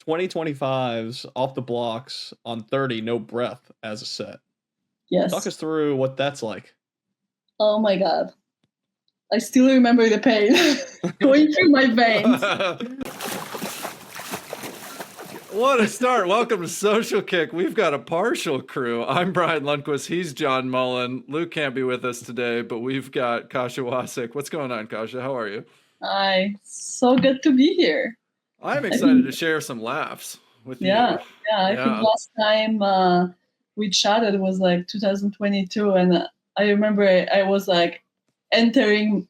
2025's Off the Blocks on 30, No Breath as a set. Talk Yes. us through what that's like. Oh my God. I still remember the pain going through my veins. What a start. Welcome to Social Kick. We've got a partial crew. I'm Bryan Lundquist. He's John Mullen. Luke can't be with us today, but we've got Kasia Wilk. What's going on, Kasia? How are you? Hi. So good to be here. I'm excited to share some laughs with you. Yeah. I think last time we chatted was like 2022, and I remember I was like getting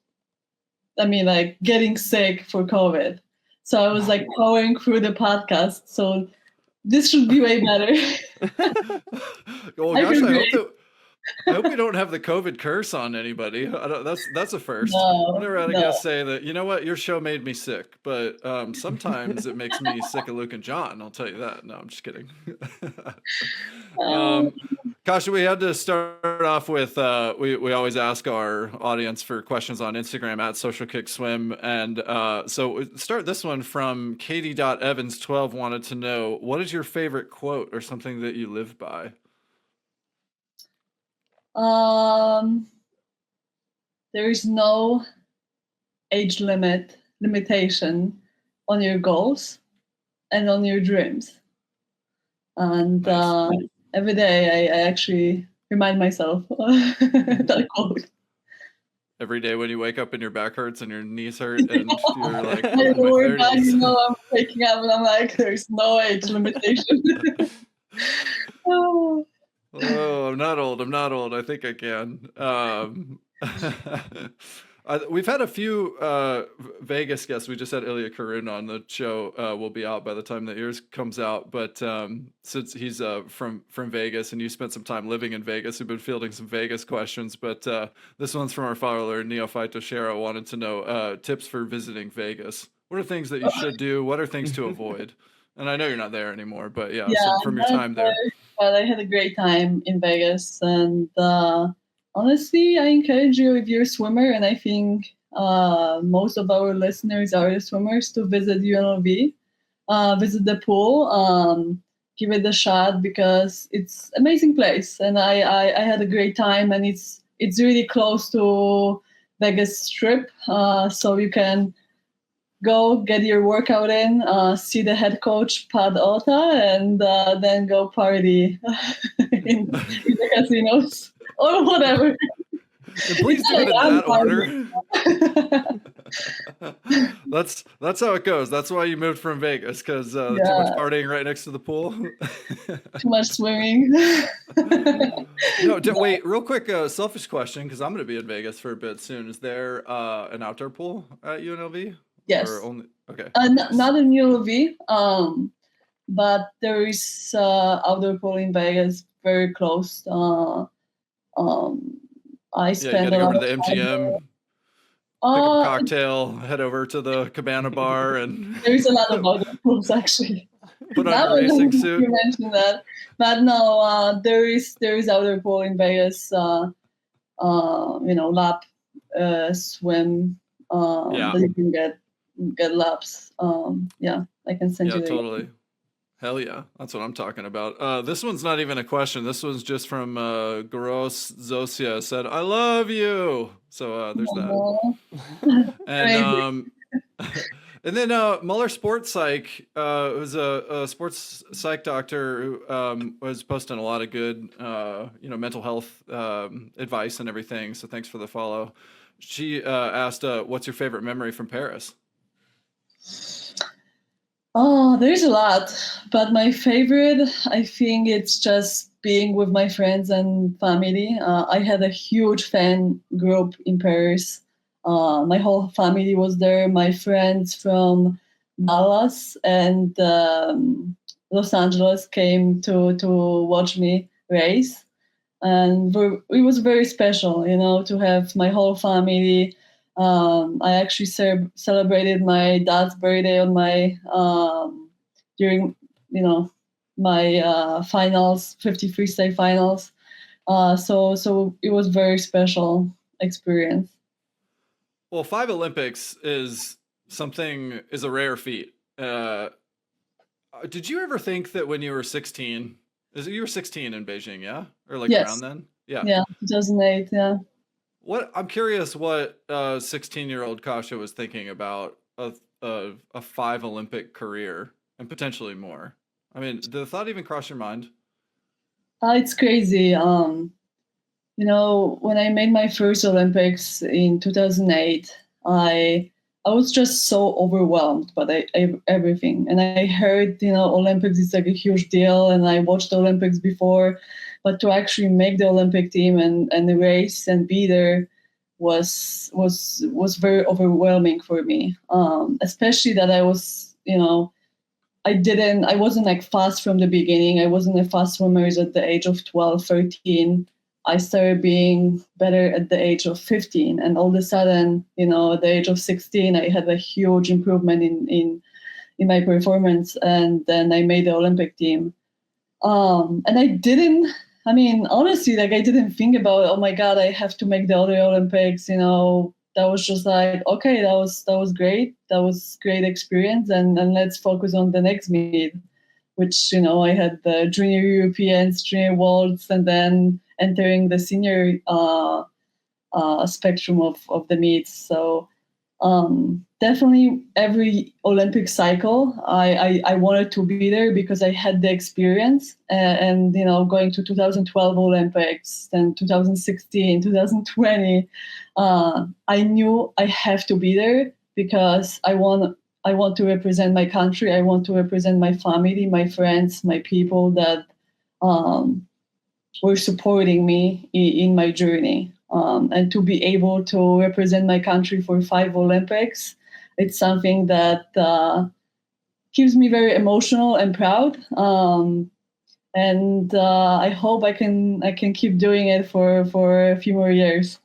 sick for COVID. So I was like powering through the podcast. So this should be way better. Well, gosh, I hope we don't have the COVID curse on anybody. That's a first. No, I never had a guest say that, you know what, your show made me sick, but sometimes it makes me sick of Luke and John. I'll tell you that. No, I'm just kidding. Kasia, we had to start off with, we always ask our audience for questions on Instagram at Social Kick Swim. And so start this one from Katie.Evans12 wanted to know, what is your favorite quote or something that you live by? There is no age limitation on your goals and on your dreams. And every day I actually remind myself that quote. Every day when you wake up and your back hurts and your knees hurt and you're like, I'm waking up and I'm like, there's no age limitation. Oh, I'm not old. I think I can. We've had a few Vegas guests. We just had Ilya Karun on the show. Will be out by the time that yours comes out. But since he's from Vegas and you spent some time living in Vegas, we've been fielding some Vegas questions. But this one's from our follower, Neophyte Shara, wanted to know tips for visiting Vegas. What are things that you should do? What are things to avoid? And I know you're not there anymore, but so from your time there. But I had a great time in Vegas, and honestly, I encourage you if you're a swimmer, and I think most of our listeners are swimmers, to visit UNLV, visit the pool, give it a shot because it's an amazing place, and I had a great time, and it's really close to Vegas Strip, so you can go get your workout in, see the head coach, Pat Ota, and then go party in the casinos or whatever. Please do it in that order. That's how it goes. That's why you moved from Vegas, because too much partying right next to the pool. Too much swimming. No, wait, real quick, selfish question, because I'm going to be in Vegas for a bit soon. Is there an outdoor pool at UNLV? Yes. Or only, okay. Not in ULV, but there is outdoor pool in Vegas, very close. I spend you gotta go over to the MGM, pick up a cocktail, head over to the Cabana bar, and there's a lot of outdoor pools actually. Put on a racing suit. You mentioned that, but no, there is outdoor pool in Vegas. Lap, swim. That you can get laps. I can send you. Yeah, totally. Hell yeah, that's what I'm talking about. This one's not even a question. This one's just from Gross Zosia, said, "I love you." So there's that. And then Muller Sports Psych was a sports psych doctor who was posting a lot of good, mental health advice and everything. So thanks for the follow. She asked, "What's your favorite memory from Paris?" Oh, there's a lot, but my favorite, I think it's just being with my friends and family. I had a huge fan group in Paris. My whole family was there. My friends from Dallas and Los Angeles came to watch me race. And it was very special, to have my whole family. I actually celebrated my dad's birthday on my during my finals, 50 freestyle finals. So it was very special experience. Well, 5 Olympics is a rare feat. Did you ever think that when you were 16, you were 16 in Beijing, yeah? Or like around Yes. then? Yeah. Yeah, 2008. Yeah. I'm curious what 16-year-old Kasia was thinking about a 5 Olympic career and potentially more. I mean, did the thought even cross your mind? It's crazy. When I made my first Olympics in 2008, I was just so overwhelmed by everything. And I heard, Olympics is like a huge deal, and I watched the Olympics before, but to actually make the Olympic team and race and be there was very overwhelming for me. Especially that I was, I wasn't like fast from the beginning. I wasn't a fast swimmer at the age of 12, 13. I started being better at the age of 15. And all of a sudden, at the age of 16, I had a huge improvement in my performance. And then I made the Olympic team. And honestly, like I didn't think about, oh my God, I have to make the other Olympics, that was just like, okay, that was great. That was great experience. And let's focus on the next meet, which, I had the junior Europeans, junior worlds, and then entering the senior spectrum of the meets. So definitely every Olympic cycle, I wanted to be there because I had the experience. And going to 2012 Olympics, then 2016, 2020, I knew I have to be there because I want to represent my country. I want to represent my family, my friends, my people that were supporting me in my journey. And to be able to represent my country for 5 Olympics, it's something that keeps me very emotional and proud. And I hope I can keep doing it for a few more years.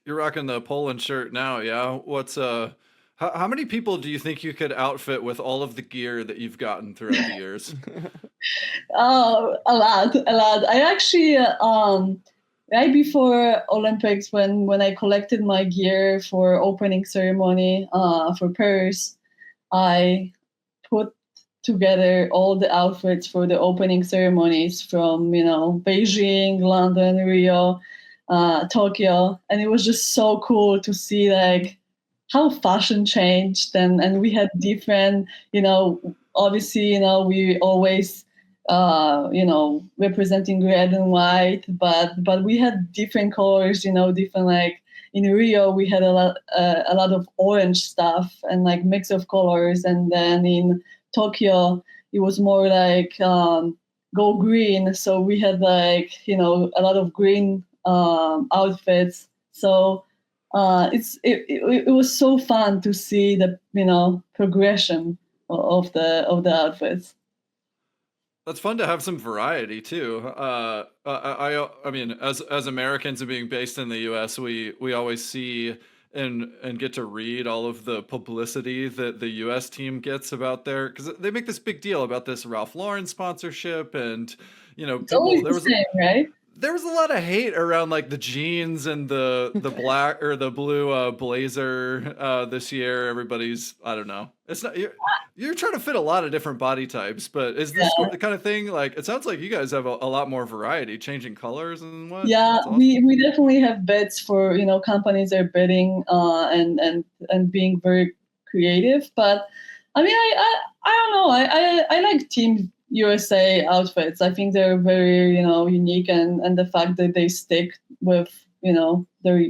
You're rocking the Poland shirt now, yeah? How many people do you think you could outfit with all of the gear that you've gotten throughout the years? Oh, a lot. I actually, right before Olympics, when I collected my gear for opening ceremony for Paris, I put together all the outfits for the opening ceremonies from, Beijing, London, Rio, Tokyo. And it was just so cool to see like how fashion changed, and we had different, obviously, we always representing red and white, but we had different colors, different, like in Rio we had a lot of orange stuff and like mix of colors, and then in Tokyo it was more like go green, so we had like a lot of green outfits. So it was so fun to see the progression of the outfits. That's fun to have some variety too. I mean, as Americans and being based in the U.S., we always see and get to read all of the publicity that the U.S. team gets about because they make this big deal about this Ralph Lauren sponsorship, and It's always the same, right? There was a lot of hate around like the jeans and the black or the blue blazer this year. Everybody's, I don't know. It's not you're trying to fit a lot of different body types, but is this the kind of thing, like it sounds like you guys have a lot more variety, changing colors and what? Yeah, awesome. we definitely have bids for companies are bidding and being very creative. But I mean, I don't know. I like Team USA outfits. I think they're very unique, and the fact that they stick with their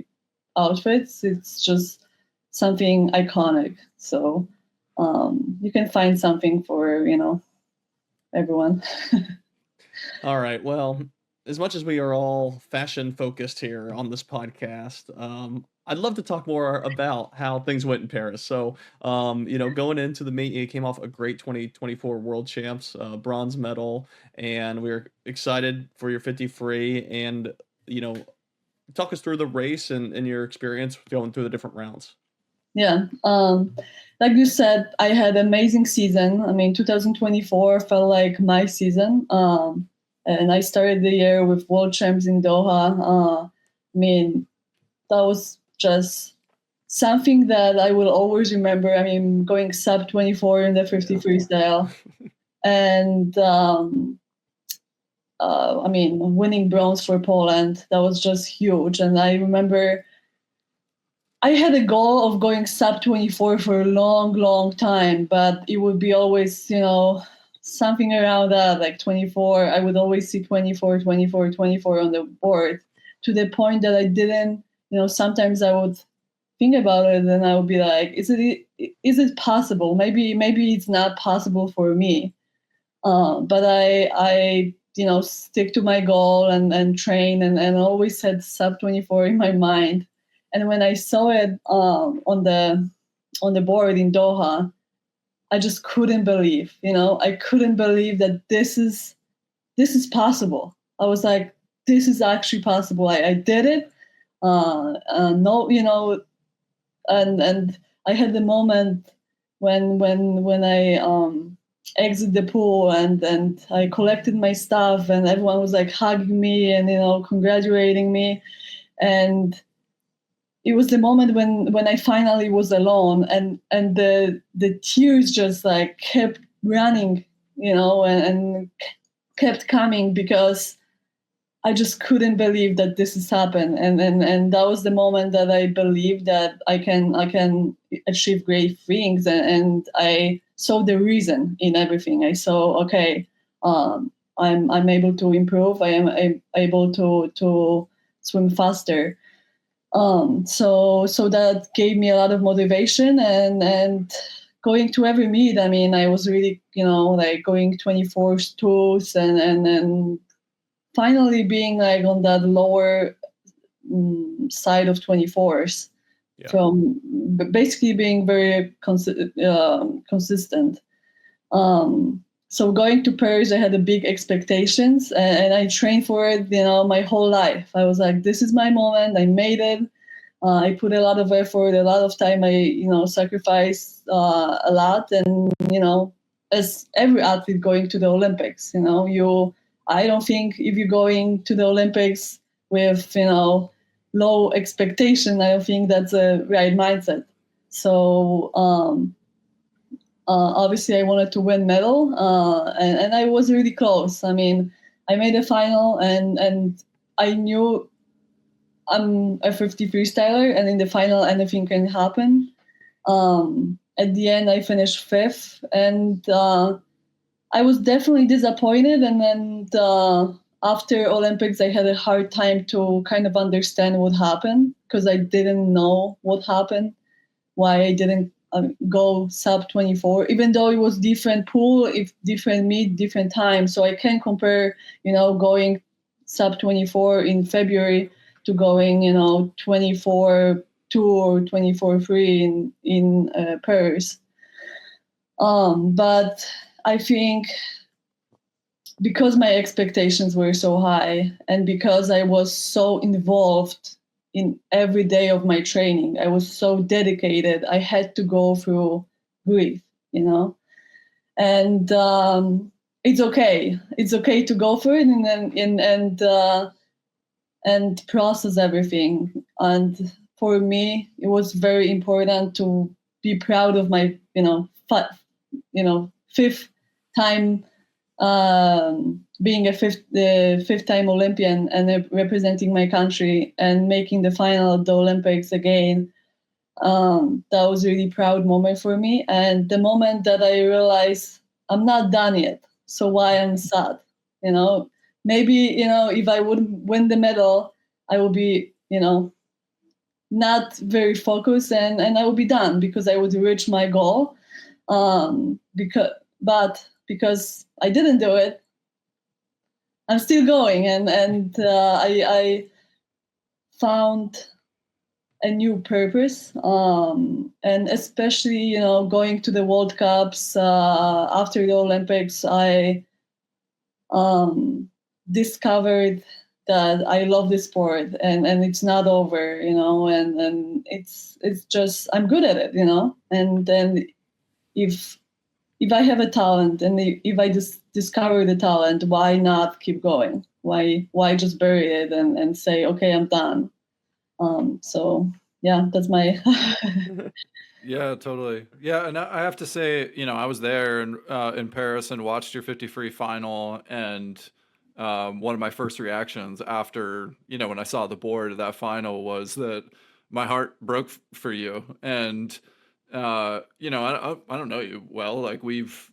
outfits, it's just something iconic. So you can find something for everyone. All right. Well, as much as we are all fashion focused here on this podcast, I'd love to talk more about how things went in Paris. So, going into the meet, you came off a great 2024 World Champs, bronze medal, and we're excited for your 50 free. And talk us through the race and your experience going through the different rounds. Yeah. Like you said, I had an amazing season. I mean, 2024 felt like my season. And I started the year with World Champs in Doha. I mean, that was just something that I will always remember. I mean, going sub 24 in the 50 freestyle, and I mean, winning bronze for Poland. That was just huge. And I remember I had a goal of going sub 24 for a long, long time, but it would be always, something around that, like 24. I would always see 24, 24, 24 on the board, to the point that I didn't, sometimes I would think about it and I would be like, is it possible? Maybe it's not possible for me. But I stick to my goal and train and always had sub 24 in my mind. And when I saw it on the board in Doha, I just couldn't believe, I couldn't believe that this is possible. I was like, this is actually possible. I did it. No, and I had the moment when I exit the pool and I collected my stuff and everyone was like hugging me and congratulating me, and it was the moment when I finally was alone and the tears just like kept running, and kept coming, because I just couldn't believe that this has happened, and that was the moment that I believed that I can achieve great things, and I saw the reason in everything. I saw, okay, I'm able to improve. I am able to swim faster. So that gave me a lot of motivation, and going to every meet. I mean, I was really like going 24 tools and finally being like on that lower side of 24s, from basically being very consistent. So going to Paris, I had a big expectations, and I trained for it, my whole life. I was like, this is my moment. I made it. I put a lot of effort, a lot of time. I, sacrificed a lot, and as every athlete going to the Olympics, I don't think if you're going to the Olympics with, low expectation, I don't think that's a right mindset. So obviously I wanted to win medal, and I was really close. I mean, I made a final, and I knew I'm a 50 freestyler, and in the final anything can happen. At the end I finished 5th, and I was definitely disappointed, and then after Olympics, I had a hard time to kind of understand what happened, because I didn't know what happened, why I didn't go sub 24, even though it was different pool, if different meet, different time. So I can compare, going sub 24 in February to going, 24-2 or 24-3 in Paris. But I think because my expectations were so high, and because I was so involved in every day of my training, I was so dedicated, I had to go through grief, and it's okay. It's okay to go through it and process everything. And for me, it was very important to be proud of my, 5th time being a fifth time Olympian and representing my country and making the final of the Olympics again. That was a really proud moment for me. And the moment that I realized I'm not done yet, so why I'm sad, maybe, if I wouldn't win the medal, I would be, not very focused, and I would be done, because I would reach my goal. Because I didn't do it, I'm still going, and I found a new purpose, and especially going to the World Cups after the Olympics, I discovered that I love this sport, and it's not over, and it's just I'm good at it, and then if I have a talent, and if I just discover the talent, why not keep going? Why just bury it and say, okay, I'm done? So yeah, that's my Yeah, totally. Yeah, and I have to say, I was there in Paris and watched your 50 free final, and one of my first reactions after, when I saw the board of that final was that my heart broke for you. And I don't know you well. Like we've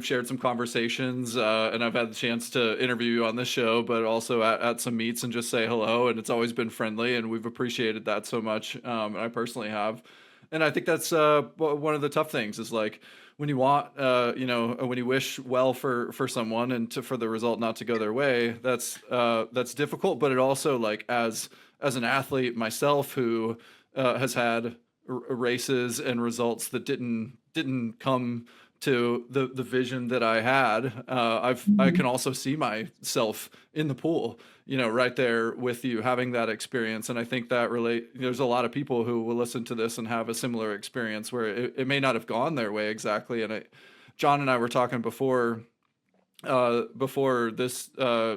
shared some conversations, and I've had the chance to interview you on this show, but also at some meets and just say hello. And it's always been friendly, and we've appreciated that so much. And I personally have. And I think that's one of the tough things is like when you want, when you wish well for someone and for the result not to go their way, that's difficult. But it also like as an athlete myself who has had races and results that didn't come to the vision that I had. I can also see myself in the pool, right there with you having that experience. And I think that there's a lot of people who will listen to this and have a similar experience where it may not have gone their way exactly. And John and I were talking before this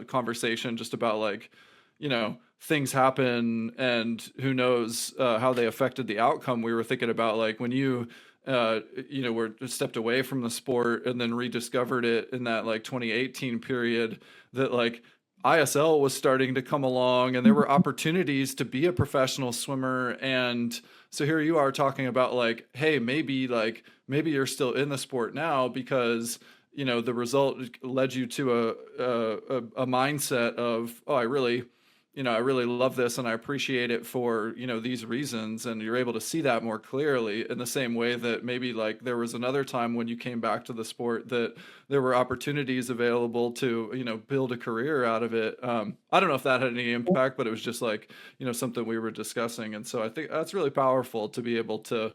conversation just about like, things happen and who knows how they affected the outcome. We were thinking about like when you were stepped away from the sport and then rediscovered it in that like 2018 period, that like ISL was starting to come along and there were opportunities to be a professional swimmer. And so here you are talking about like, hey, maybe you're still in the sport now because the result led you to a mindset of, oh, I really love this and I appreciate it for, these reasons. And you're able to see that more clearly in the same way that maybe like there was another time when you came back to the sport that there were opportunities available to, build a career out of it. I don't know if that had any impact, but it was just like, something we were discussing. And so I think that's really powerful to be able to,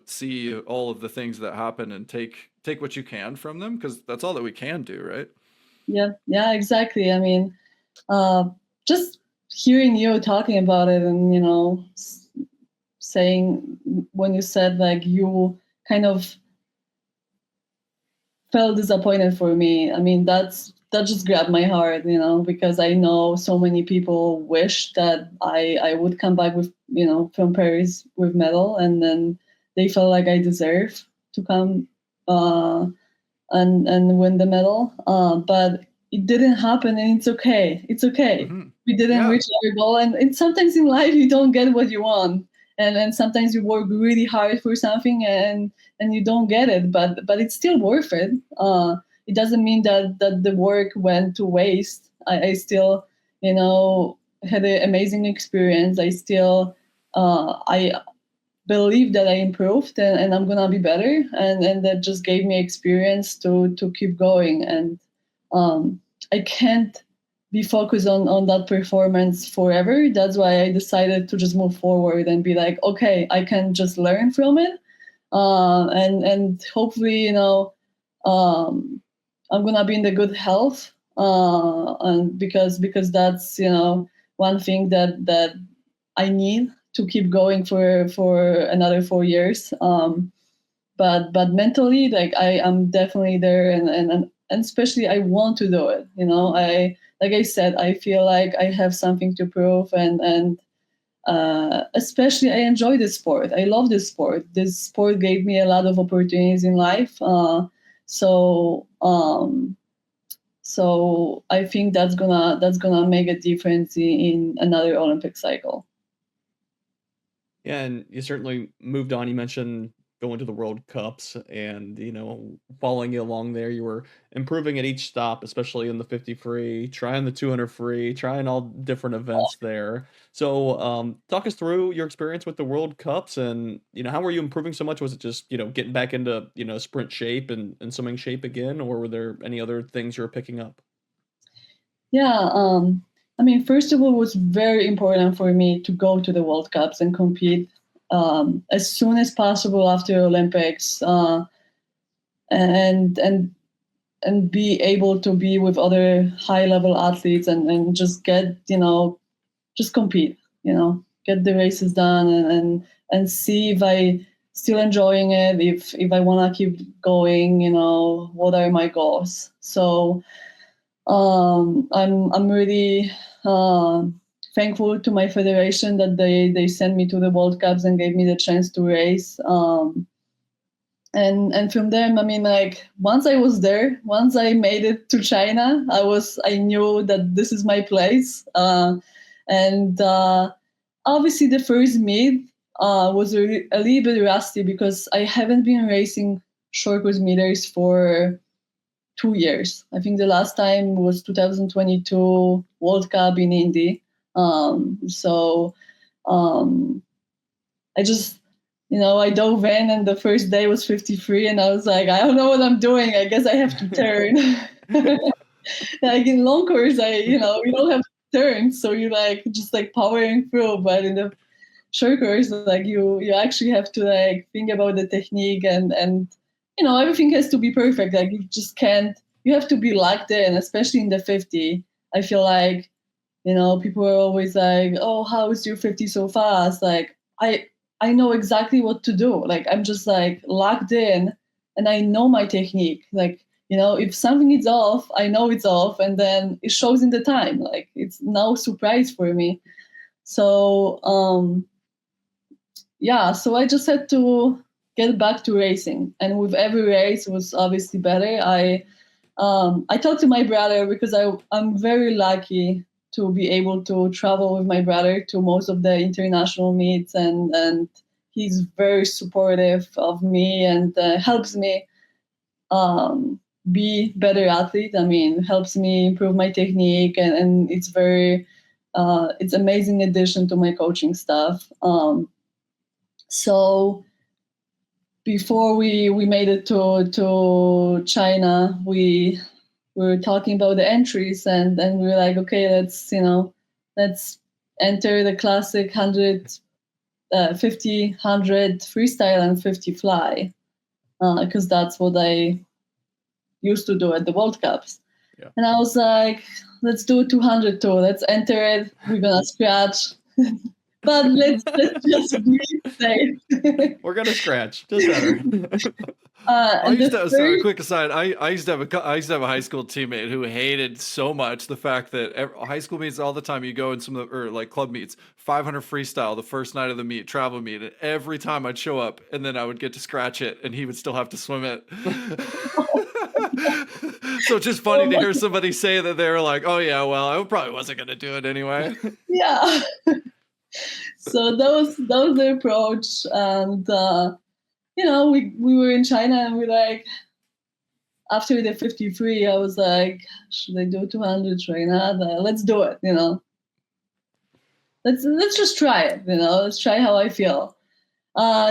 see all of the things that happen and take what you can from them, because that's all that we can do, right? Yeah, exactly. I mean, just hearing you talking about it and saying when you said like you kind of felt disappointed for me, I mean that just grabbed my heart, because I know so many people wish that I would come back with from Paris with medal, and then they felt like I deserve to come and win the medal, but it didn't happen, and it's okay. Mm-hmm. We didn't reach our goal, and sometimes in life you don't get what you want, and sometimes you work really hard for something and you don't get it, but it's still worth it. It doesn't mean that the work went to waste. I still had an amazing experience. I still I believe that I improved and I'm gonna be better, and that just gave me experience to keep going. And I can't be focused on that performance forever. That's why I decided to just move forward and be like, okay, I can just learn from it, and hopefully I'm gonna be in the good health, and because that's one thing that I need to keep going for another 4 years. But mentally, like I am definitely there, and especially I want to do it. I like I said, I feel like I have something to prove, and especially I enjoy this sport. I love this sport. This sport gave me a lot of opportunities in life. So I think that's gonna make a difference in another Olympic cycle. Yeah, and you certainly moved on. You mentioned going to the World Cups and, following you along there, you were improving at each stop, especially in the 50 free, trying the 200 free, trying all different events there. So, talk us through your experience with the World Cups and, how were you improving so much? Was it just, getting back into, sprint shape and swimming shape again, or were there any other things you were picking up? Yeah, I mean, first of all, it was very important for me to go to the World Cups and compete as soon as possible after Olympics, and be able to be with other high level athletes and just get just compete, get the races done, and see if I still enjoying it, if I want to keep going, what are my goals. So I'm really thankful to my federation that they sent me to the World Cups and gave me the chance to race. And from them, I mean, like once I was there, once I made it to China, I knew that this is my place. And obviously, the first meet was a little bit rusty because I haven't been racing short course meters for 2 years. I think the last time was 2022 World Cup in Indy. I just, I dove in, and the first day was 53, and I was like, I don't know what I'm doing. I guess I have to turn. Like in long course, you don't have to turn, so you like just like powering through. But in the short course, like you actually have to like think about the technique, and everything has to be perfect. Like you just can't. You have to be locked in, especially in the 50. I feel like, people are always like, oh, how is your 50 so fast? Like I know exactly what to do. Like I'm just like locked in, and I know my technique. Like, if something is off, I know it's off, and then it shows in the time. Like it's no surprise for me. So so I just had to get back to racing, and with every race it was obviously better. I talked to my brother because I'm very lucky to be able to travel with my brother to most of the international meets, and he's very supportive of me and helps me be better athlete. I mean, helps me improve my technique, and it's very it's amazing addition to my coaching stuff. So before we made it to China, we were talking about the entries, and we were like, okay, let's enter the classic 100, 50, 100 freestyle and 50 fly, because that's what I used to do at the World Cups. Yeah. And I was like, let's do 200 too. Let's enter it. We're gonna scratch. But let's just be safe. We're gonna scratch, just better. Sorry, quick aside. I used to have a high school teammate who hated so much the fact that high school meets all the time. You go in or like club meets, 500 freestyle the first night of the meet, travel meet, and every time I'd show up, and then I would get to scratch it, and he would still have to swim it. So it's just funny to hear somebody say that they were like, "Oh yeah, well, I probably wasn't gonna do it anyway." Yeah. So that was the approach, and we were in China, and we like after the 53, I was like, should I do 200 right now? Let's do it, Let's just try it, Let's try how I feel.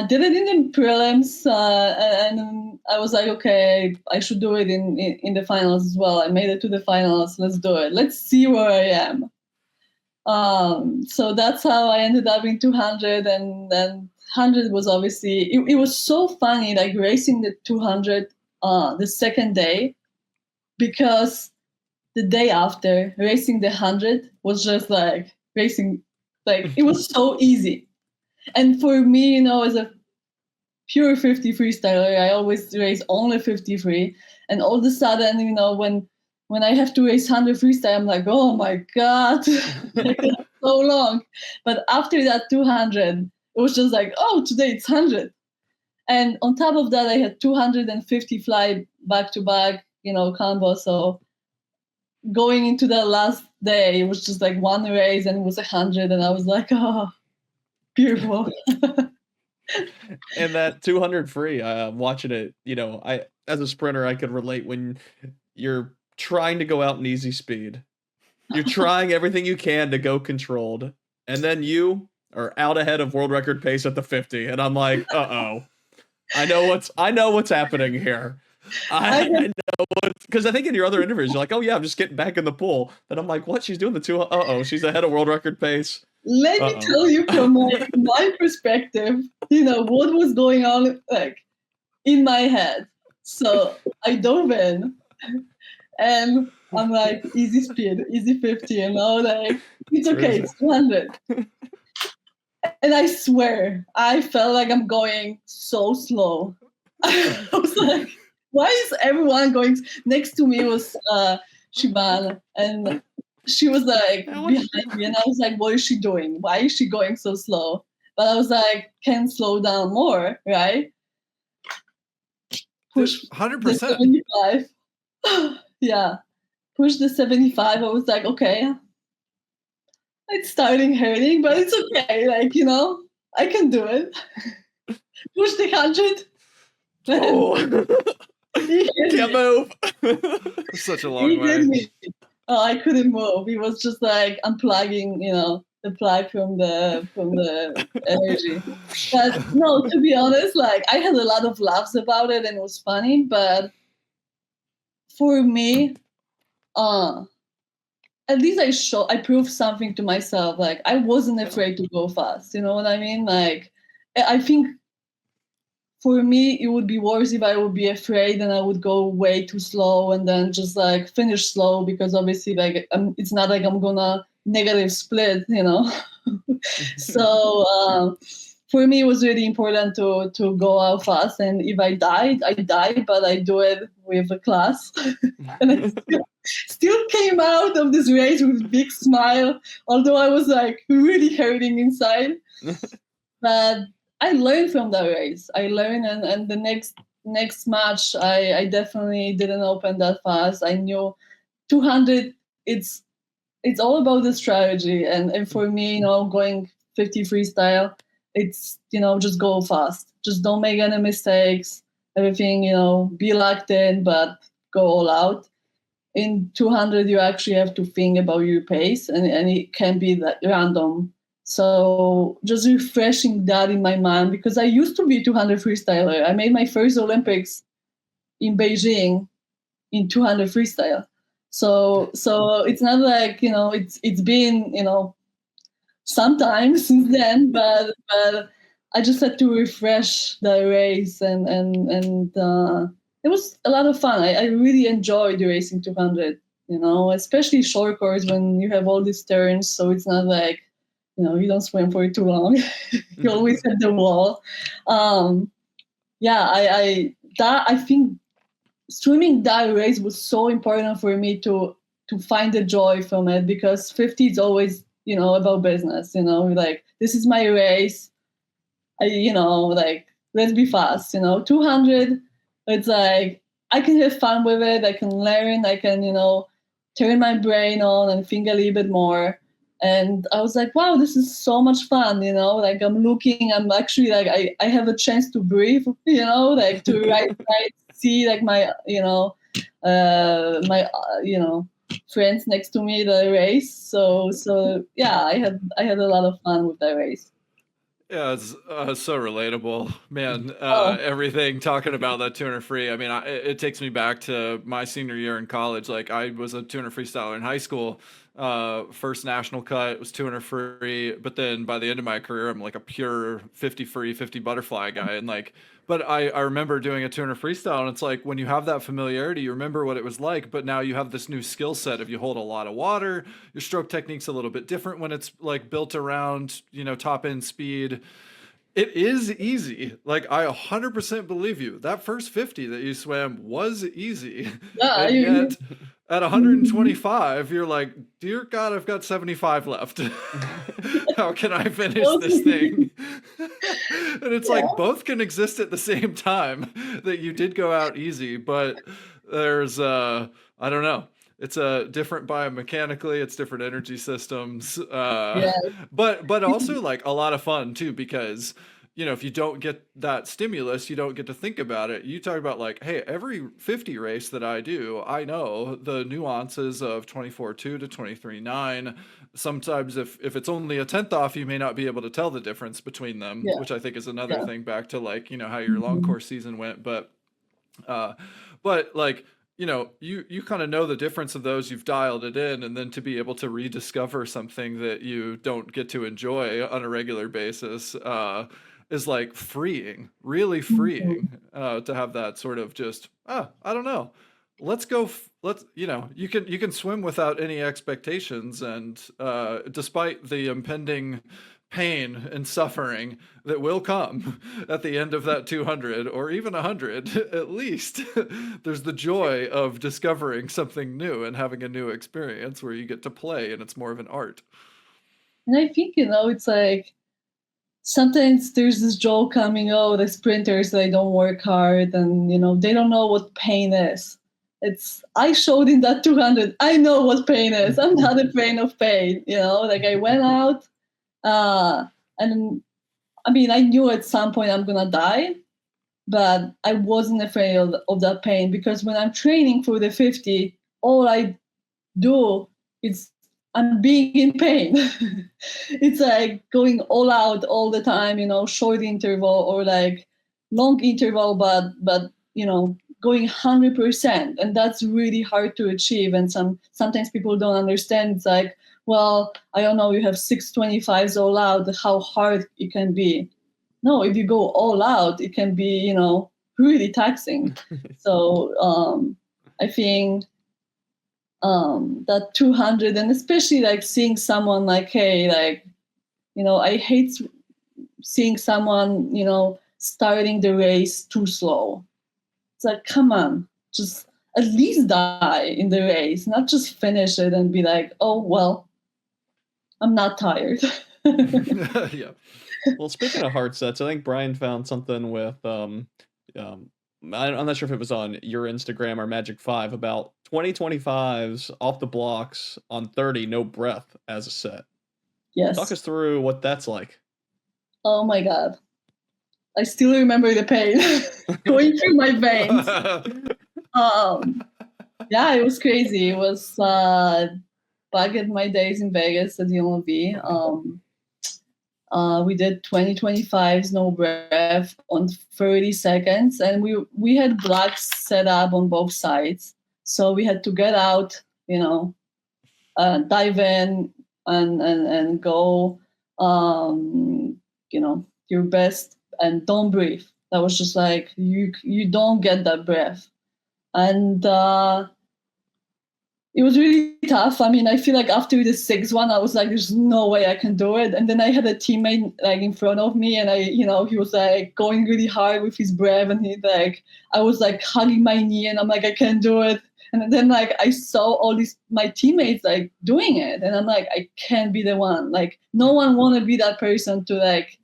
Did it in the prelims, and I was like, okay, I should do it in the finals as well. I made it to the finals. Let's do it. Let's see where I am. So that's how I ended up in 200, and then 100 was obviously, it was so funny, like racing the 200 the second day, because the day after racing the 100 was just like racing, like it was so easy. And for me, as a pure 50 freestyler, I always race only 53, and all of a sudden, when I have to race 100 freestyle, I'm like, oh my God, so long. But after that 200, it was just like, oh, today it's 100. And on top of that, I had 250 fly back-to-back, combo. So going into that last day, it was just like one race, and it was 100. And I was like, oh, beautiful. And that 200 free, watching it, I as a sprinter, I could relate when you're trying to go out in easy speed. You're trying everything you can to go controlled, and then you are out ahead of world record pace at the 50, and I'm like, uh-oh. I know what's happening here. I know what's, because I think in your other interviews, you're like, oh yeah, I'm just getting back in the pool. Then I'm like, what? She's doing the 200. Uh-oh, she's ahead of world record pace. Let me tell you from my perspective, what was going on like in my head. So I dove in, and I'm like, easy speed, easy 50, like it's okay, it's 200. And I swear, I felt like I'm going so slow. I was like, why is everyone going? Next to me was Shiban, and she was like How much- behind me, and I was like, what is she doing? Why is she going so slow? But I was like, can slow down more, right? Push the 100%. 75. Yeah, push the 75. I was like, okay, it's starting hurting, but it's okay. Like, I can do it. Push the 100. Oh, He hit can't me. move. Such a long He way. did me. Oh, I couldn't move. He was just like unplugging, the plug from the energy. But no, to be honest, like I had a lot of laughs about it and it was funny. But for me, uh, at least I proved something to myself. Like I wasn't afraid to go fast. You know what I mean? Like I think for me it would be worse if I would be afraid and I would go way too slow and then just like finish slow because obviously like it's not like I'm gonna negative split. So for me it was really important to go out fast, and if I died, but I do it with a class. And I still came out of this race with a big smile, although I was like really hurting inside. But I learned from that race. I learned, and the next match, I definitely didn't open that fast. I knew 200. It's all about the strategy, and for me, going 50 freestyle, it's just go fast. Just don't make any mistakes. Everything, be locked in, but go all out. In 200, you actually have to think about your pace, and it can be that random. So just refreshing that in my mind, because I used to be 200 freestyler. I made my first Olympics in Beijing in 200 freestyle. So it's not like it's been sometimes since then, but I just had to refresh the race, and it was a lot of fun. I really enjoyed racing 200. Especially short course when you have all these turns, so it's not like you don't swim for too long. You always hit the wall. Yeah, I think swimming that race was so important for me to find the joy from it, because 50 is always about business. Like this is my race. Like let's be fast. 200, it's like I can have fun with it. I can learn. I can turn my brain on and think a little bit more. And I was like, wow, this is so much fun. Like I'm actually like I have a chance to breathe. Like to see like my friends next to me the race. So yeah, I had a lot of fun with that race. Yeah, it's so relatable, man. Oh Everything talking about that 200 free. I mean, it takes me back to my senior year in college. Like, I was a 200 freestyler in high school. First national cut was 200 free, but then by the end of my career, I'm like a pure 50 free, 50 butterfly guy. And like, but I remember doing a 200 freestyle, and it's like when you have that familiarity, you remember what it was like. But now you have this new skill set. If you hold a lot of water, your stroke technique's a little bit different when it's like built around top end speed. It is easy. Like, I 100% believe you. That first 50 that you swam was easy. yeah, And yet at 125, you're like, dear God, I've got 75 left. How can I finish this thing? And it's like both can exist at the same time, that you did go out easy, but there's I don't know. It's a different biomechanically, it's different energy systems. yeah, But also like a lot of fun too, because if you don't get that stimulus, you don't get to think about it. You talk about like, hey, every 50 race that I do, I know the nuances of 24.2 to 23.9. Sometimes if it's only a tenth off, you may not be able to tell the difference between them, yeah, which I think is another yeah. thing back to like, how your long course season went. Uh, but like, you kind of know the difference of those, you've dialed it in, and then to be able to rediscover something that you don't get to enjoy on a regular basis is like freeing, really freeing, to have that sort of just, I don't know. Let's go. Let's, you can swim without any expectations, and despite the impending pain and suffering that will come at the end of that 200 or even 100 at least, there's the joy of discovering something new and having a new experience where you get to play and it's more of an art. And I think, it's like sometimes there's this joke coming, oh, the sprinters, they don't work hard and, they don't know what pain is. I showed in that 200, I know what pain is. I'm not afraid of pain, like I went out and I mean, I knew at some point I'm going to die, but I wasn't afraid of that pain because when I'm training for the 50, all I do is I'm being in pain. It's like going all out all the time, short interval or like long interval, but going 100%. And that's really hard to achieve. And sometimes people don't understand. It's like, well, I don't know, you have 625s all out, how hard it can be. No, if you go all out, it can be, really taxing. So I think that 200, and especially like seeing someone like, hey, like, I hate seeing someone, starting the race too slow. It's like, come on, just at least die in the race, not just finish it and be like, oh, well, I'm not tired. Yeah. Well, speaking of hard sets, I think Bryan found something with I'm not sure if it was on your Instagram or Magic 5 about 2025s off the blocks on 30, no breath as a set. Yes. Talk us through what that's like. Oh my God. I still remember the pain going through my veins. Yeah, it was crazy. It was back at my days in Vegas at the UNLV. We did 2025s, no breath on 30 seconds. And we had blocks set up on both sides. So we had to get out, dive in and go, your best and don't breathe. That was just like, you don't get that breath. And it was really tough. I mean, I feel like after the sixth one, I was like, there's no way I can do it. And then I had a teammate like in front of me and he was like going really hard with his breath. And I was like hugging my knee and I'm like, I can't do it. And then like, I saw all my teammates like doing it. And I'm like, I can't be the one. Like no one want to be that person to like,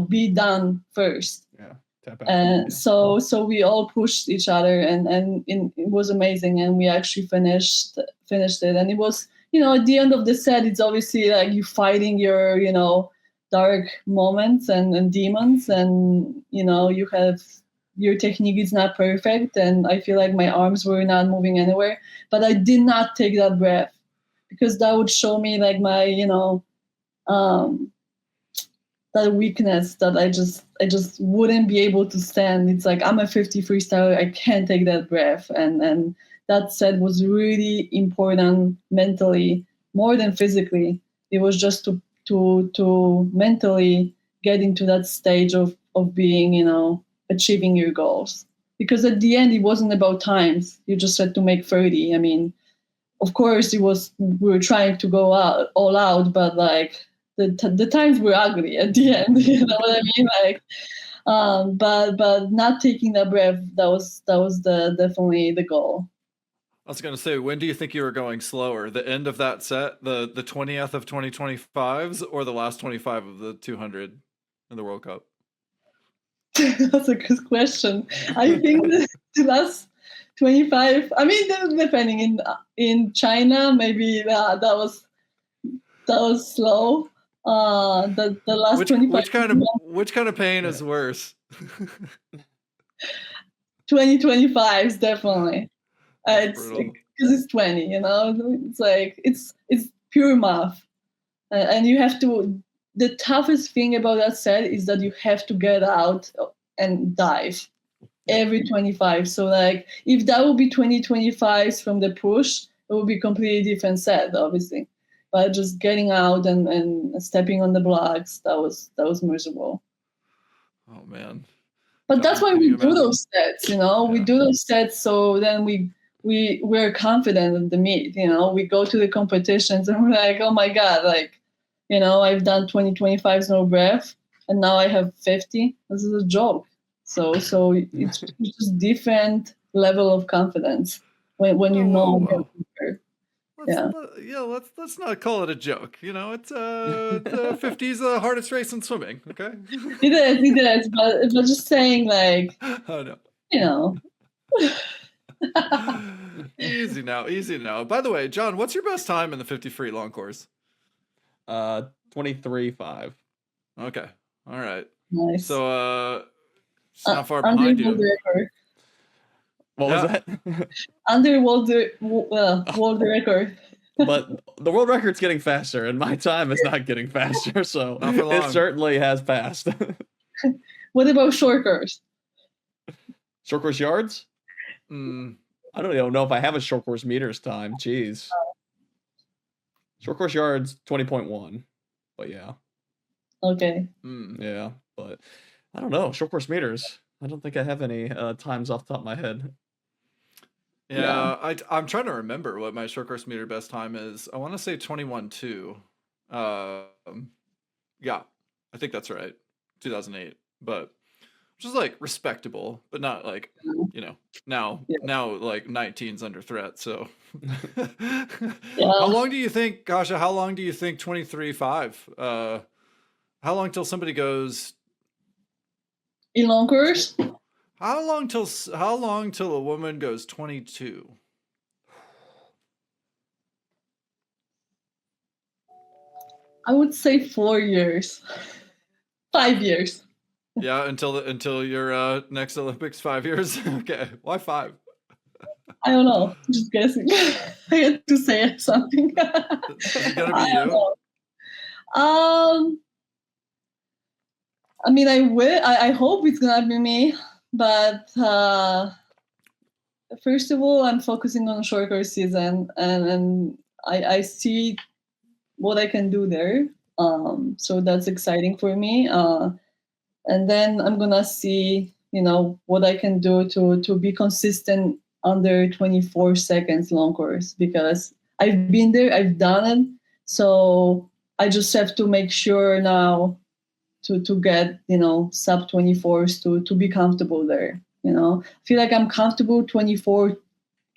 be done first. Yeah. And so we all pushed each other and it was amazing. And we actually finished it. And it was, at the end of the set, it's obviously like you fighting your, dark moments and demons. And, you have, your technique is not perfect. And I feel like my arms were not moving anywhere, but I did not take that breath because that would show me like my, that weakness that I just wouldn't be able to stand. It's like I'm a 50 freestyler. I can't take that breath. And that set was really important mentally, more than physically. It was just to mentally get into that stage of being, achieving your goals. Because at the end, it wasn't about times. You just had to make 30. I mean, of course, we were trying to go all out, but like, the times were ugly at the end, you know what I mean? Like, but not taking that breath, that was definitely the goal. I was gonna say, when do you think you were going slower? The end of that set, the 20th of 2025s, or the last 25 of the 200 in the World Cup? That's a good question. I think the last 25. I mean, depending in China, maybe that was slow. The last 25. Which kind of pain is worse? 2025s definitely. It's because it's 20. It's like it's pure math, and you have to. The toughest thing about that set is that you have to get out and dive every 25. So like if that would be 2025s from the push, it would be a completely different set, obviously. But just getting out and stepping on the blocks, that was miserable. Oh man! But that's why we do those sets, Yeah. We do those sets so then we're confident in the meet. We go to the competitions and we're like, oh my God, like I've done 20, 25s no breath, and now I have 50. This is a joke. So it's just different level of confidence when you know. Whoa. Yeah. Let's not call it a joke. It's 50 is the hardest race in swimming. Okay. It is, but just saying, like, Oh no. Easy now. By the way, John, what's your best time in the 50 free long course? 23.5. Okay. All right. Nice. So it's not far behind you. What was that? Under world record. But the world record's getting faster, and my time is not getting faster, so Not for long. it certainly has passed. What about short course? Short course yards? I don't even know if I have a short course meters time. Jeez. Short course yards, 20.1. But yeah. Okay. Yeah, but I don't know. Short course meters. I don't think I have any times off the top of my head. Yeah. I'm trying to remember what my short course meter best time is. I want to say 21.2. Yeah, I think that's right. 2008, but which is like respectable, but not like, now like 19's under threat. So how long do you think, Kasia, 23.5? How long till somebody goes in long course? How long till a woman goes 22? I would say 4 years. 5 years. Yeah, until your next Olympics, 5 years. Okay, why 5? I don't know. Just guessing. I had to say something. Is it gonna be you? I mean, I hope it's gonna be me, but first of all, I'm focusing on short course season, and I see what I can do there. So that's exciting for me. And then I'm gonna see, what I can do to be consistent under 24 seconds long course, because I've been there, I've done it. So I just have to make sure now to get, sub 24s to be comfortable there. I feel like I'm comfortable 24.2,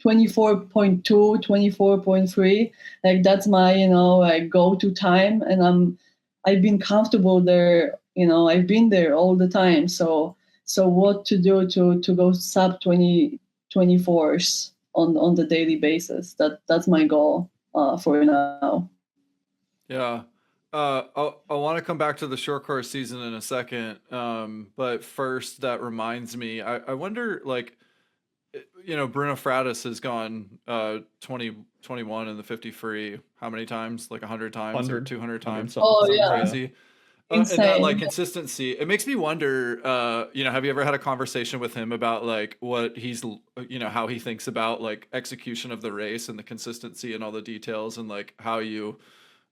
24.3. Like that's my, like go-to time. And I've been comfortable there, I've been there all the time. So what to do to go sub 24s on the daily basis? That's my goal for now. Yeah. I want to come back to the short course season in a second. But first, that reminds me, I wonder, like, Bruno Fratis has gone 21 in the 50 free. How many times? Like 100 times or 200 times? Oh, yeah. Crazy. And that, like, consistency, it makes me wonder, have you ever had a conversation with him about, like, what he's, how he thinks about, like, execution of the race and the consistency and all the details, and, like, how you're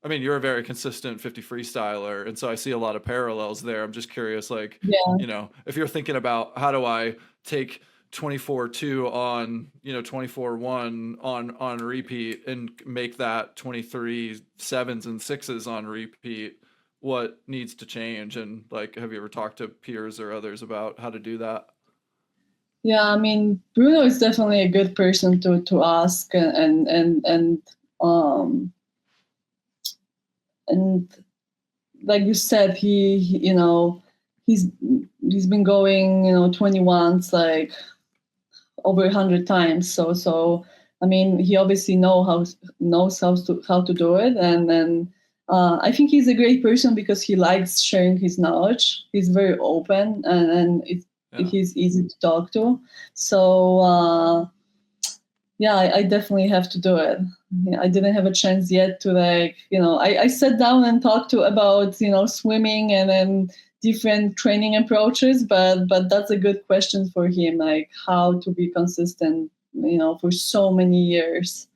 a very consistent 50 freestyler, and so I see a lot of parallels there. I'm just curious, like, if you're thinking about how do I take 24.2 on, 24.1 on repeat and make that 23 7s and 6s on repeat, what needs to change? And, like, have you ever talked to peers or others about how to do that? Yeah, I mean, Bruno is definitely a good person to ask, and like you said, he's been going 21s like over 100 times. So I mean, he obviously knows how to do it, and I think he's a great person because he likes sharing his knowledge. He's very open, and he's easy to talk to. So yeah, I definitely have to do it. I didn't have a chance yet to, like, I sat down and talked about swimming and then different training approaches, but that's a good question for him, like how to be consistent for so many years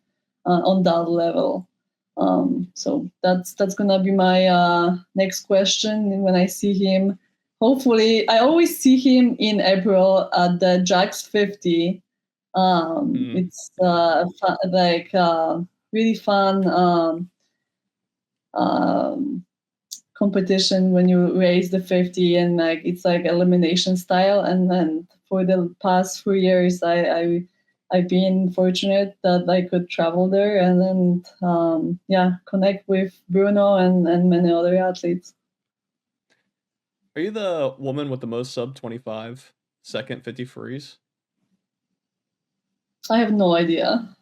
on that level. So that's gonna be my next question when I see him. Hopefully, I always see him in April at the Jax 50. It's really fun competition when you race the 50, and like it's like elimination style. And then for the past 3 years, I've been fortunate that I could travel there and then connect with Bruno and many other athletes. Are you the woman with the most sub 25 second 50 frees? I have no idea. I'm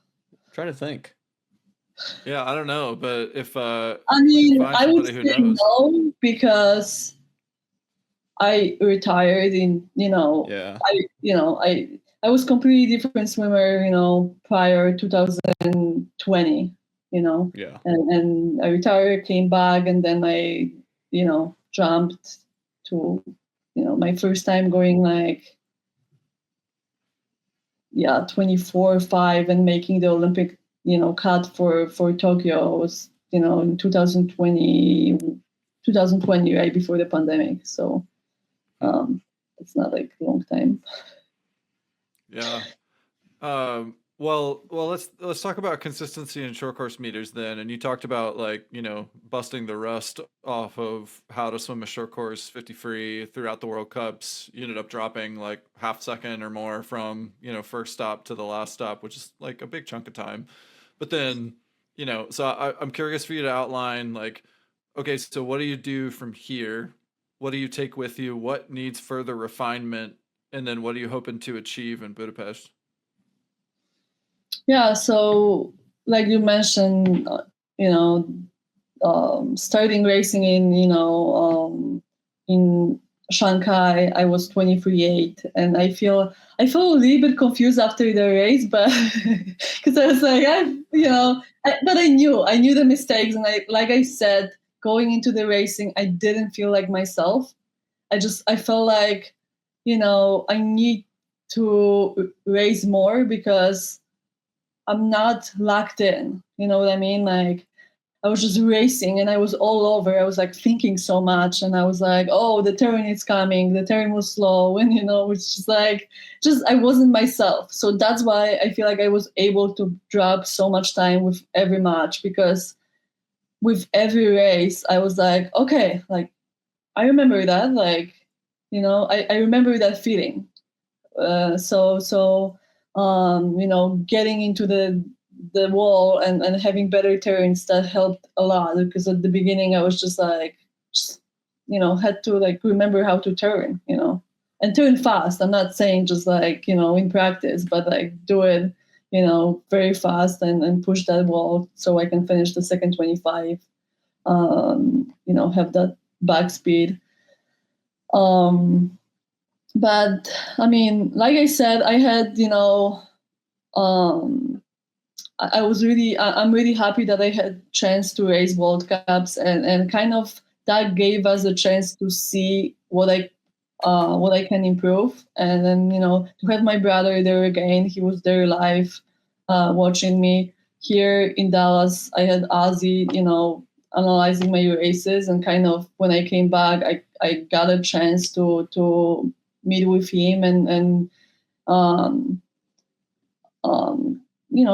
trying to think. Yeah, I don't know, but if I mean, find I would somebody who say knows. no, because I retired in, Yeah. I was completely different swimmer, prior 2020, Yeah. and I retired, came back, and then I, jumped to, my first time going like, 24/5 and making the Olympic, cut for Tokyo was, in 2020, right before the pandemic. So it's not like a long time. Yeah. Well, let's talk about consistency in short course meters then. And you talked about like, busting the rust off of how to swim a short course 50 free throughout the World Cups. You ended up dropping like half second or more from, first stop to the last stop, which is like a big chunk of time. But then, so I'm curious for you to outline like, okay, so what do you do from here? What do you take with you? What needs further refinement? And then what are you hoping to achieve in Budapest? Yeah, so like you mentioned, starting racing in Shanghai, I was 23/8, and I felt a little bit confused after the race, but because I was like, but I knew the mistakes, and like I said, going into the racing, I didn't feel like myself. I felt like, I need to race more because I'm not locked in. You know what I mean? Like, I was just racing and I was all over. I was like thinking so much, and I was like, oh, the turn is coming. The turn was slow. And, it's just like, I wasn't myself. So that's why I feel like I was able to drop so much time with every match, because with every race, I was like, okay, like, I remember that. Like, I remember that feeling. Getting into the wall and having better turns, that helped a lot, because at the beginning I was just like, had to like remember how to turn, and turn fast. I'm not saying just like, in practice, but like do it, very fast and push that wall so I can finish the second 25, have that back speed. But I mean, like I said, I had, I'm really happy that I had chance to race World Cups, and kind of that gave us a chance to see what I can improve. And then, to have my brother there again, he was there live, watching me. Here in Dallas, I had Ozzy, analyzing my races, and kind of when I came back, I got a chance to meet with him and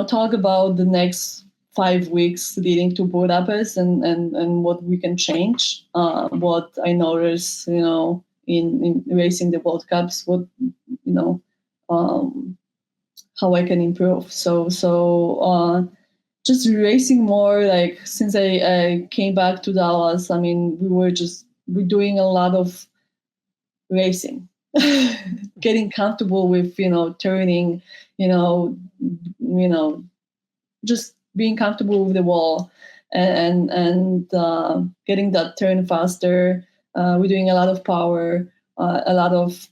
talk about the next 5 weeks leading to Budapest, and what we can change, what I noticed, in racing the World Cups, what, how I can improve. So just racing more, like since I came back to Dallas, I mean, we're doing a lot of racing, getting comfortable with, turning, just being comfortable with the wall, and getting that turn faster. We're doing a lot of power, a lot of,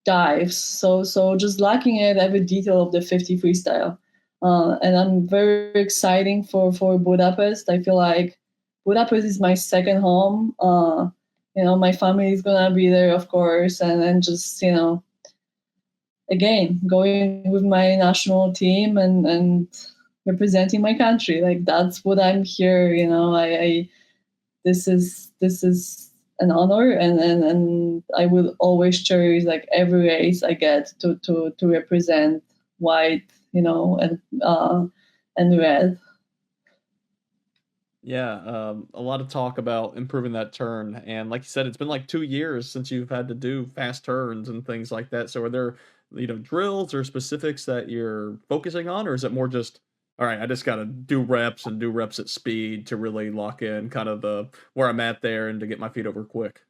dives. So just looking at every detail of the 50 freestyle. And I'm very exciting for Budapest. I feel like Budapest is my second home. My family is gonna be there, of course, and then just, again, going with my national team and representing my country. Like, that's what I'm here. This is an honor, and I will always cherish like every race I get to represent white, and red. Yeah, a lot of talk about improving that turn, and like you said, it's been like 2 years since you've had to do fast turns and things like that. So are there, drills or specifics that you're focusing on, or is it more just, all right, I just gotta do reps and do reps at speed to really lock in kind of the where I'm at there and to get my feet over quick?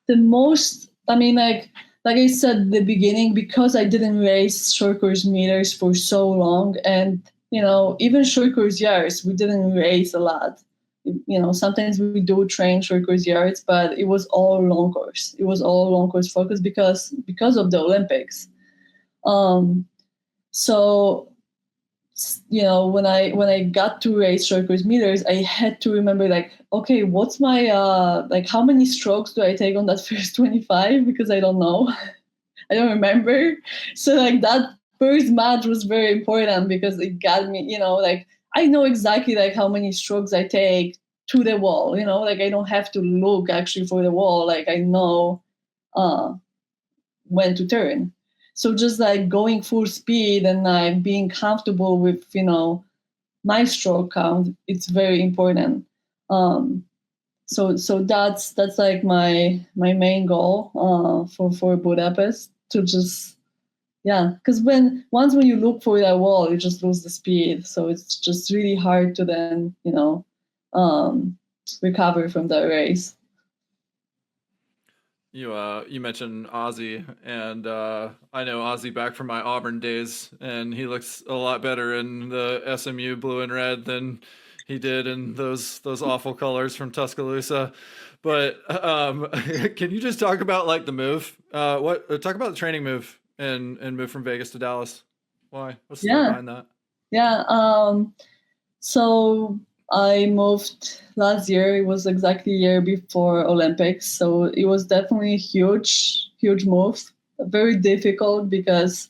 The most, I mean, like I said at the beginning, because I didn't race short course meters for so long, and even short course yards, we didn't race a lot. Sometimes we do train short course yards, but it was all long course. It was all long course focus because of the Olympics. Um, so when I got to race short course meters, I had to remember, like, okay, what's my like, how many strokes do I take on that first 25, because I don't know. I don't remember. So like that first match was very important because it got me, like, I know exactly like how many strokes I take to the wall, like I don't have to look actually for the wall. Like I know uh when to turn. So just like going full speed and like being comfortable with, my stroke count, it's very important. Um, so that's like my main goal for Budapest, to just, yeah, because when you look for that wall, you just lose the speed. So it's just really hard to then um, recover from that race. You mentioned Ozzy, and I know Ozzy back from my Auburn days, and he looks a lot better in the SMU blue and red than he did in those awful colors from Tuscaloosa. But can you just talk about like the move? Talk about the training move and move from Vegas to Dallas? Why? What's the story Yeah, behind that? yeah. So I moved last year. It was exactly a year before Olympics. So it was definitely a huge, huge move. Very difficult because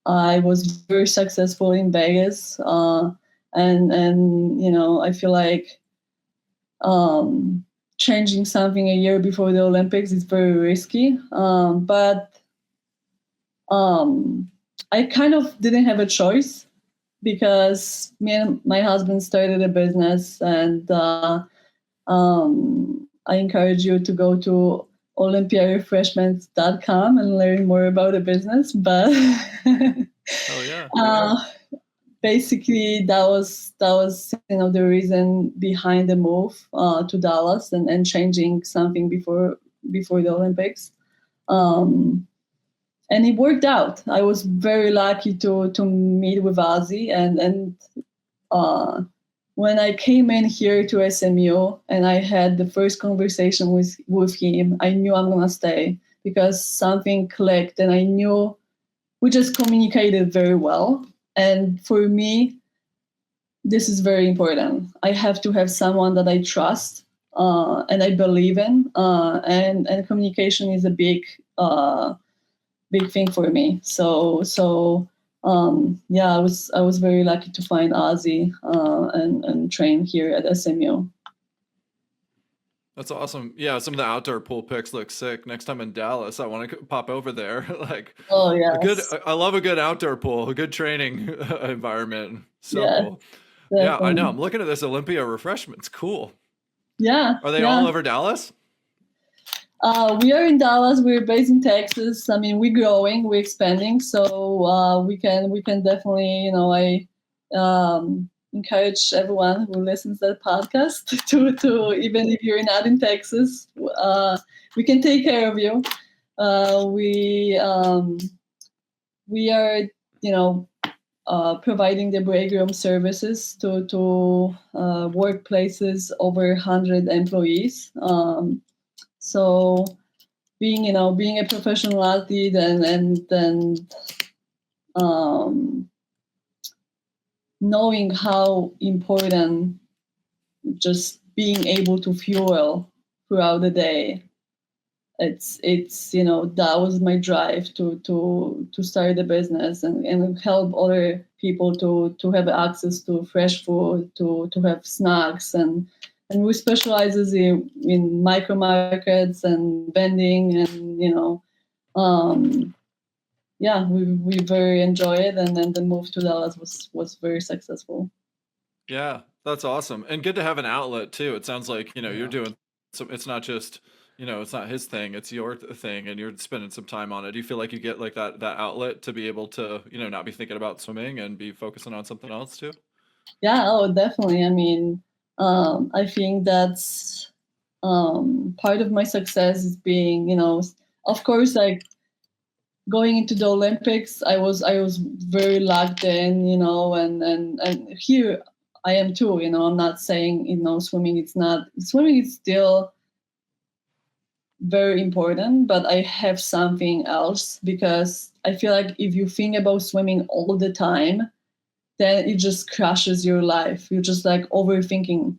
I was very successful in Vegas. And I feel like um, changing something a year before the Olympics is very risky. But um, I kind of didn't have a choice, because me and my husband started a business, and I encourage you to go to olympiarefreshments.com and learn more about the business. But Oh yeah. uh, basically, that was the reason behind the move to Dallas, and changing something before the Olympics. Um, and it worked out. I was very lucky to meet with Ozzy, and uh, when I came in here to SMU and I had the first conversation with him, I knew I'm gonna stay, because something clicked, and I knew we just communicated very well. And for me, this is very important. I have to have someone that I trust and I believe in, and communication is a big thing for me. So yeah, I was very lucky to find Ozzy and train here at SMU. That's awesome. Yeah, some of the outdoor pool pics look sick. Next time in Dallas, I want to pop over there. Like Oh a good, yes, I love a good outdoor pool, a good training environment. So yes, cool. Yeah, I know. definitely. I'm looking at this Olympia refreshments. Cool. Yeah, Are they yeah. all over Dallas? We are in Dallas. We're based in Texas. I mean, we're growing, we're expanding, so we can definitely, I encourage everyone who listens to the podcast to, even if you're not in Texas, we can take care of you. We are, you know, providing the break room services to workplaces over 100 employees. So being a professional athlete, and um, knowing how important just being able to fuel throughout the day, it's that was my drive to start the business, and help other people to have access to fresh food, to have snacks, and we specializes in micro markets and vending, and um, yeah, we very enjoy it, and then the move to Dallas was very successful. Yeah, That's awesome, and good to have an outlet too. It sounds like, you're Yeah. doing some, it's not just, it's not his thing, it's your thing, and you're spending some time on it. Do you feel like you get like that outlet to be able to, not be thinking about swimming and be focusing on something else too? Yeah, oh, definitely. I mean, I think that's part of my success is being, of course, like going into the Olympics, I was very locked in, and here I am too. I'm not saying swimming. Swimming is still very important, but I have something else because I feel like if you think about swimming all the time, then it just crushes your life. You're just like overthinking,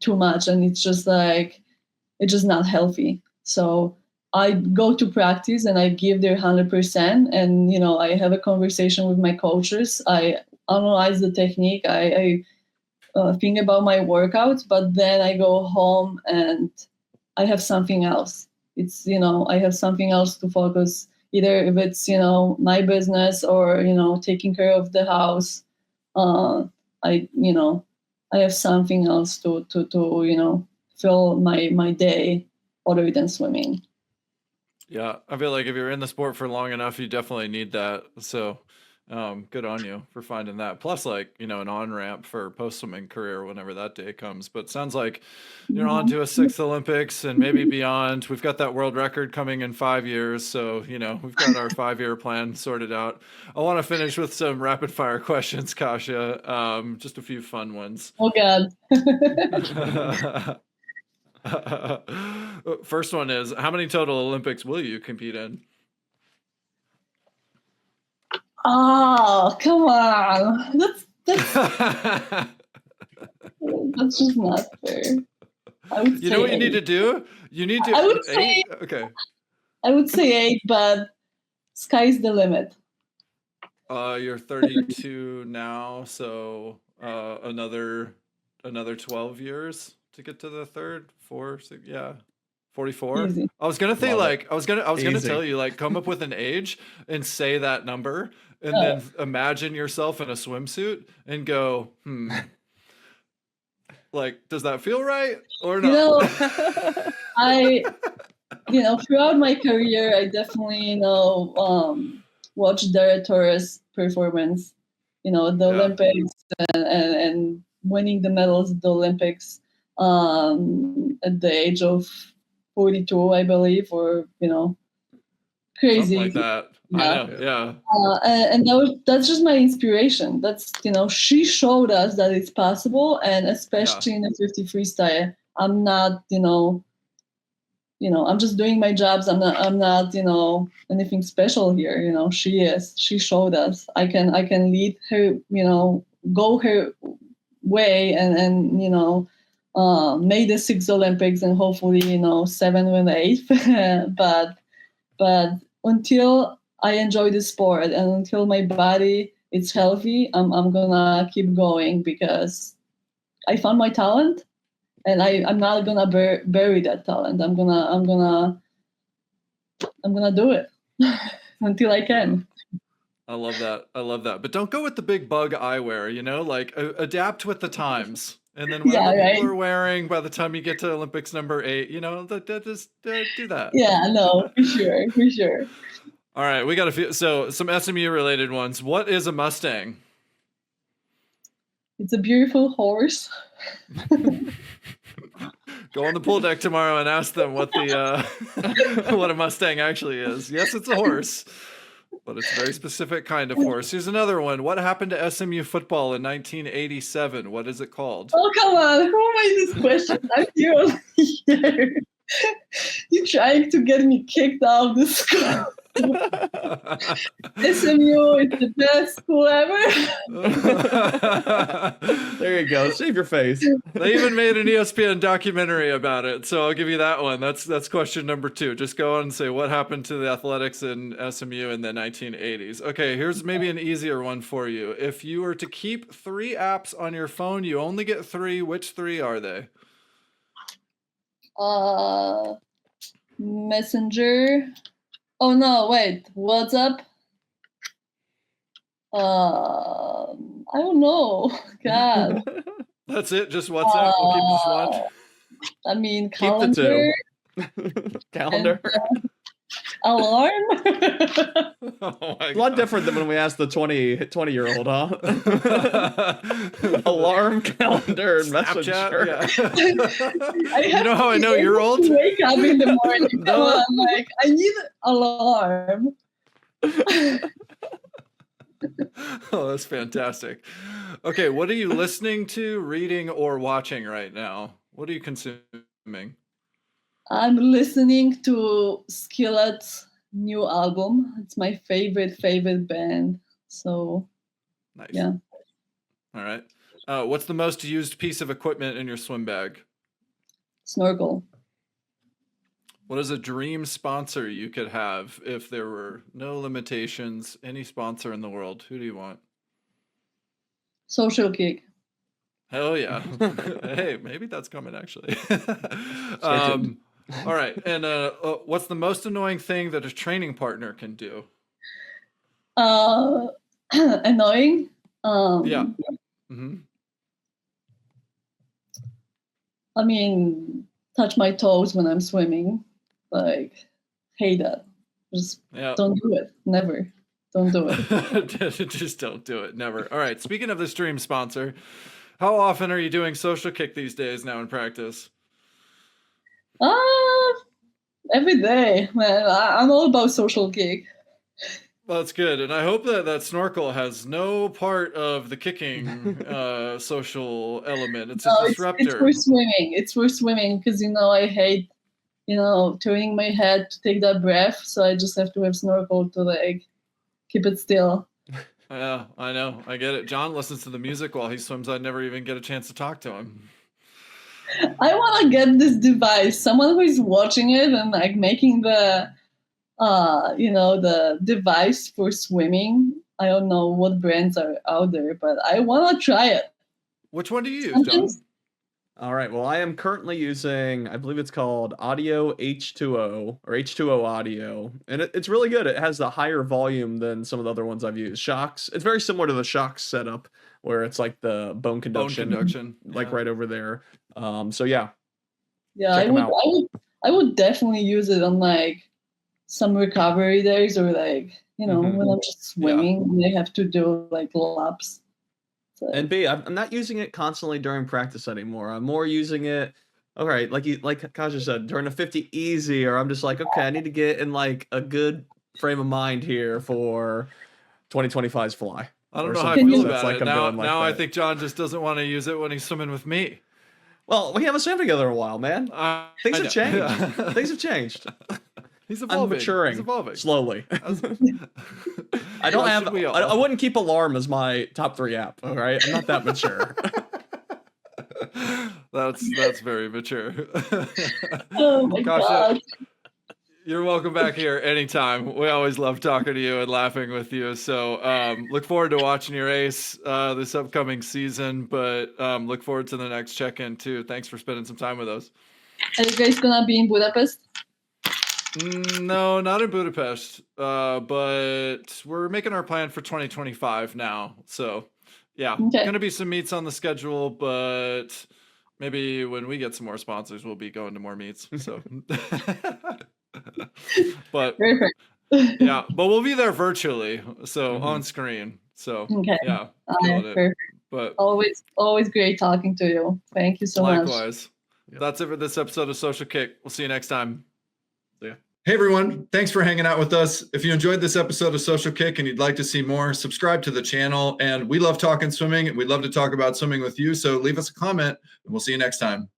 too much, and it's just not healthy. So I go to practice and I give their 100%, and I have a conversation with my coaches. I analyze the technique. I think about my workouts, but then I go home and I have something else. I have something else to focus. Either if it's my business or taking care of the house. I I have something else to fill my day other than swimming. Yeah, I feel like if you're in the sport for long enough, you definitely need that. So, good on you for finding that. Plus, like, an on ramp for post swimming career whenever that day comes. But sounds like you're on Mhm. to a sixth Olympics and maybe beyond. We've got that world record coming in 5 years. So, we've got our 5 year plan sorted out. I want to finish with some rapid fire questions, Kasia. Just a few fun ones. Oh God. First one is, how many total Olympics will you compete in? Oh, come on. That's just not fair. I would You know say what you need to eight. do? You need I would to say eight. Okay. I would say eight, but sky's the limit. You're 32 now, so another 12 years to get to the third, four, six, yeah. 44. Easy. I was gonna say Love it. like I was gonna tell Easy. you like come up with an age and say that number and Oh, then imagine yourself in a swimsuit and go, like, does that feel right or you not? know, I throughout my career, I definitely watched Dara Torres' performance. The Yeah, Olympics and winning the medals at the Olympics at the age of 42, I believe, or something like crazy. that. I Yeah. know. Yeah. And that's just my inspiration. That's she showed us that it's possible, and Yeah. especially in the 50 freestyle. I'm not I'm just doing my jobs. I'm not anything special here. She showed us I can lead her, go her way, and make the six Olympics, and hopefully seven and eight. but until I enjoy the sport and until my body is healthy, I'm gonna keep going because I found my talent, and I'm not gonna bury that talent. I'm gonna do it until I Yeah. can. I love that. I love that. But don't go with the big bug eyewear, like adapt with the times. And then Yeah, whatever people right. are wearing by the time you get to Olympics number 8, just do that. Yeah, no, for sure, for sure. All right, we got a few. So some SMU related ones. What is a Mustang? It's a beautiful horse. Go on the pool deck tomorrow and ask them what the what a Mustang actually is. Yes, it's a horse, but it's a very specific kind of horse. Here's another one. What happened to SMU football in 1987? What is it called? Oh, come on, who made this question? I'm you here. You're trying to get me kicked out of the school. SMU is the best school ever. There you go. Save your face. They even made an ESPN documentary about it, so I'll give you that one. That's question number 2. Just go on and say what happened to the athletics in SMU in the 1980s. Okay, here's maybe an easier one for you. If you were to keep 3 apps on your phone, you only get 3. Which 3 are they? Messenger. Oh no, wait. WhatsApp. I don't know. God. That's it. Just WhatsApp. We'll keep this one. I mean, Keep the calendar two. Calendar. and alarm. Oh my A lot God. different than when we asked the 20-year-old, huh? Alarm, calendar, and messenger. Snapchat. I You have know how to I know be you're able old? to wake up in the morning. No. Come on, like I need alarm. Oh, that's fantastic. Okay, what are you listening to, reading, or watching right now? What are you consuming? I'm listening to Skillet's new album. It's my favorite band. So Nice. yeah. All right. What's the most used piece of equipment in your swim bag? Snorkel. What is a dream sponsor you could have if there were no limitations? Any sponsor in the world? Who do you want? Social Kick. Hell yeah. Hey, maybe that's coming actually. tuned. All right. And what's the most annoying thing that a training partner can do? Annoying. Yeah. Mm-hmm. I mean, touch my toes when I'm swimming. Like, hate that. Just Yeah. don't do it. Never. Don't do it. Just don't do it. Never. All right. Speaking of this dream sponsor, how often are you doing Social Kick these days now in practice? Every day, man. I'm all about Social Kick. Well, that's good. And I hope that that snorkel has no part of the kicking social element. It's a No, disruptor. it's for swimming. It's for swimming because, I hate, turning my head to take that breath. So I just have to have snorkel to, like, keep it still. Yeah, I know. I get it. John listens to the music while he swims. I never even get a chance to talk to him. I want to get this device. Someone who is watching it and, like, making the device for swimming. I don't know what brands are out there, but I want to try it. Which one do you use, John? All right. Well, I am currently using, I believe it's called Audio H2O or H2O Audio. And it's really good. It has a higher volume than some of the other ones I've used. Shocks. It's very similar to the Shocks setup where it's like the bone conduction, like yeah. right over there. So yeah. Yeah, Check 'em out. I would definitely use it on like some recovery days or like, when I'm just swimming and I have to do like laps. So. And B, I'm not using it constantly during practice anymore. I'm more using it, all right, like Kasia said, during a 50 easy, or I'm just like, okay, I need to get in like a good frame of mind here for 2025's fly. I don't Or know how I something feel that's about like it. I'm Now, doing like now I that. think John just doesn't want to use it when he's swimming with me. Well, we haven't swam together in a while, man. Things have changed. Things have changed. He's I'm evolving. maturing He's evolving. slowly. As- I don't As have. should we all. I wouldn't keep Alarm as my top 3 app. All right, I'm not that mature. That's very mature. Oh my Kasia, God. you're welcome back here anytime. We always love talking to you and laughing with you. So look forward to watching your ace this upcoming season, but look forward to the next check-in too. Thanks for spending some time with us. Are you guys gonna be in Budapest? No, not in Budapest, but we're making our plan for 2025 now. So yeah, Okay. going to be some meets on the schedule, but maybe when we get some more sponsors, we'll be going to more meets. So, but Perfect. yeah, but we'll be there virtually, so Mhm. on screen. So Okay. yeah, killing it. Perfect. But Always great talking to you. Thank you so much. likewise, Yep. that's it for this episode of Social Kick. We'll see you next time. Hey everyone, thanks for hanging out with us. If you enjoyed this episode of Social Kick and you'd like to see more, subscribe to the channel. And we love talking swimming and we'd love to talk about swimming with you. So leave us a comment and we'll see you next time.